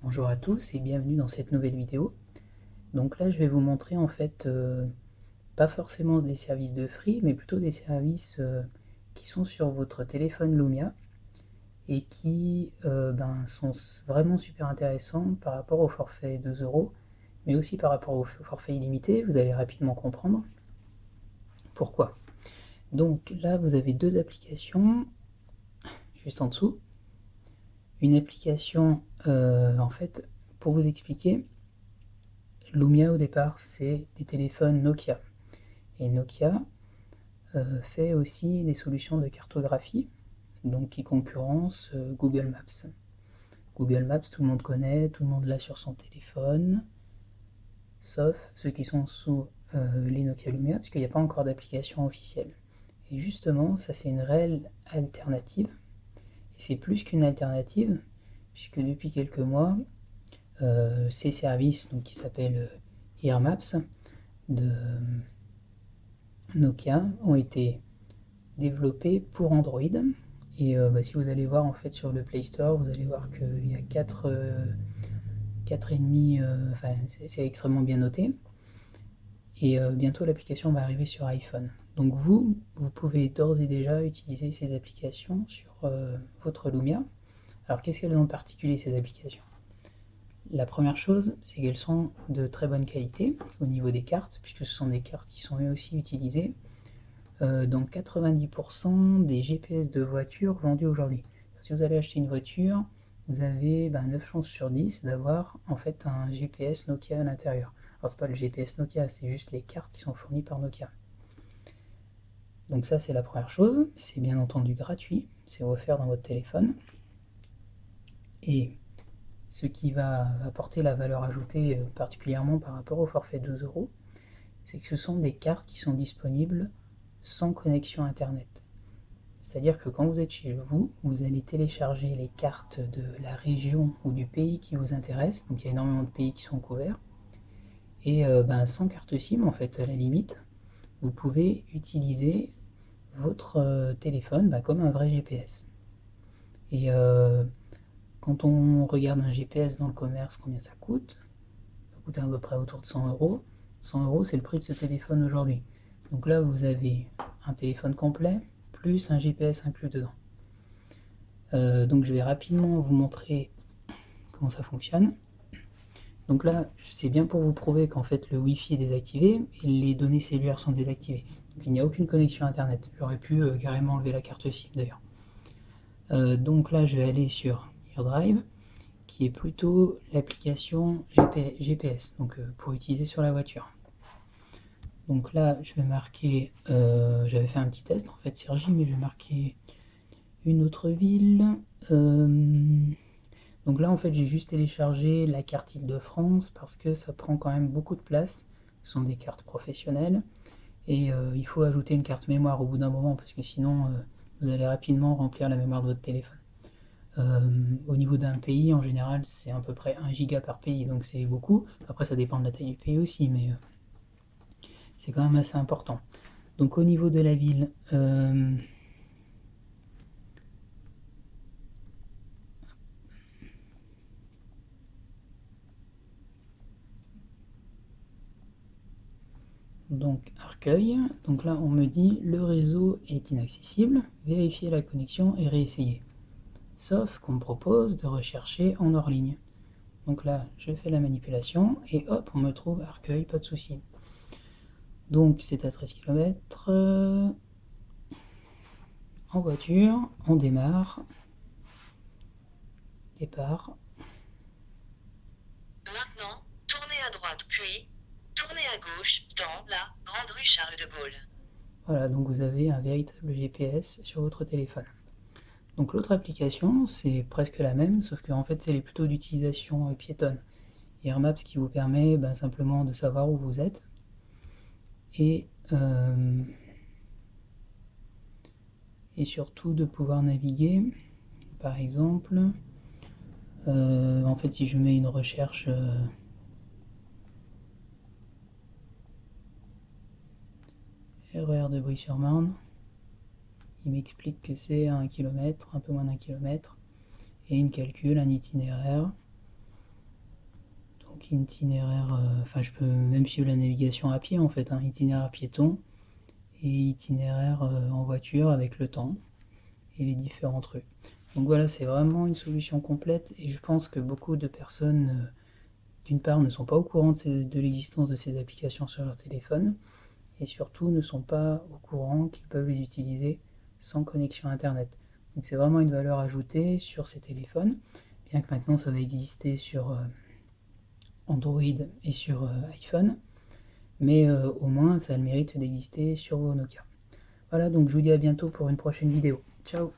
Bonjour à tous et bienvenue dans cette nouvelle vidéo. Donc là je vais vous montrer en fait pas forcément des services de Free mais plutôt des services qui sont sur votre téléphone Lumia et qui sont vraiment super intéressants par rapport au forfait 2 € mais aussi par rapport au forfait illimité. Vous allez rapidement comprendre pourquoi. Donc là vous avez deux applications juste en dessous. Une application en fait pour vous expliquer. Lumia au départ c'est des téléphones Nokia et Nokia fait aussi des solutions de cartographie donc qui concurrencent Google Maps. Google Maps tout le monde connaît, tout le monde l'a sur son téléphone sauf ceux qui sont sous les Nokia Lumia parce qu'il n'y a pas encore d'application officielle. Et justement ça c'est une réelle alternative et c'est plus qu'une alternative puisque depuis quelques mois ces services donc, qui s'appellent AirMaps de Nokia ont été développés pour Android. Et si vous allez voir en fait sur le Play Store, vous allez voir qu'il y a 4,5, enfin c'est extrêmement bien noté. Et bientôt l'application va arriver sur iPhone. Donc vous pouvez d'ores et déjà utiliser ces applications sur votre Lumia. Alors qu'est-ce qu'elles ont en particulier ces applications? La première chose, c'est qu'elles sont de très bonne qualité au niveau des cartes, puisque ce sont des cartes qui sont aussi utilisées dans 90% des GPS de voitures vendus aujourd'hui. Si vous allez acheter une voiture, vous avez 9 chances sur 10 d'avoir en fait un GPS Nokia à l'intérieur. Alors c'est pas le GPS Nokia, c'est juste les cartes qui sont fournies par Nokia. Donc ça c'est la première chose, c'est bien entendu gratuit, c'est offert dans votre téléphone. Et ce qui va apporter la valeur ajoutée particulièrement par rapport au forfait 2 €, c'est que ce sont des cartes qui sont disponibles sans connexion internet. C'est-à-dire que quand vous êtes chez vous, vous allez télécharger les cartes de la région ou du pays qui vous intéresse, donc il y a énormément de pays qui sont couverts, et sans carte SIM en fait à la limite, vous pouvez utiliser votre téléphone comme un vrai GPS. Et quand on regarde un GPS dans le commerce, combien ça coûte? Ça coûte à peu près autour de 100 €. 100 € c'est le prix de ce téléphone aujourd'hui. Donc là vous avez un téléphone complet, plus un GPS inclus dedans. Donc je vais rapidement vous montrer comment ça fonctionne. Donc là, c'est bien pour vous prouver qu'en fait le Wi-Fi est désactivé et les données cellulaires sont désactivées. Donc il n'y a aucune connexion internet. J'aurais pu carrément enlever la carte SIM d'ailleurs. Donc là, je vais aller sur AirDrive, qui est plutôt l'application GPS, donc pour utiliser sur la voiture. Donc là, je vais marquer, j'avais fait un petit test en fait Sergi, mais je vais marquer une autre ville. Donc là en fait j'ai juste téléchargé la carte Île-de-France parce que ça prend quand même beaucoup de place. Ce sont des cartes professionnelles et il faut ajouter une carte mémoire au bout d'un moment parce que sinon vous allez rapidement remplir la mémoire de votre téléphone. Au niveau d'un pays en général c'est à peu près 1 giga par pays donc c'est beaucoup. Après ça dépend de la taille du pays aussi mais c'est quand même assez important. Donc au niveau de la ville, donc Arcueil, donc là on me dit le réseau est inaccessible, vérifiez la connexion et réessayez. Sauf qu'on me propose de rechercher en hors ligne. Donc là je fais la manipulation et hop on me trouve Arcueil, pas de souci. Donc c'est à 13 km, en voiture, on démarre, départ. Maintenant, tournez à droite puis tournez à gauche dans la grande rue Charles de Gaulle. Voilà, donc vous avez un véritable GPS sur votre téléphone. Donc l'autre application, c'est presque la même, sauf qu'en fait, c'est plutôt d'utilisation piétonne. AirMaps qui vous permet simplement de savoir où vous êtes et surtout de pouvoir naviguer. Par exemple, en fait, si je mets une recherche RER de Brie-sur-Marne, il m'explique que c'est à 1 km, un peu moins d'1 km, et il me calcule un itinéraire Donc itinéraire, enfin je peux même suivre la navigation à pied en fait, hein, itinéraire piéton et itinéraire en voiture avec le temps et les différentes rues. Donc voilà, c'est vraiment une solution complète et je pense que beaucoup de personnes, d'une part, ne sont pas au courant de l'existence de ces applications sur leur téléphone et surtout ne sont pas au courant qu'ils peuvent les utiliser sans connexion Internet. Donc c'est vraiment une valeur ajoutée sur ces téléphones, bien que maintenant ça va exister sur Android et sur iPhone, mais au moins ça a le mérite d'exister sur vos Nokia. Voilà, donc je vous dis à bientôt pour une prochaine vidéo. Ciao!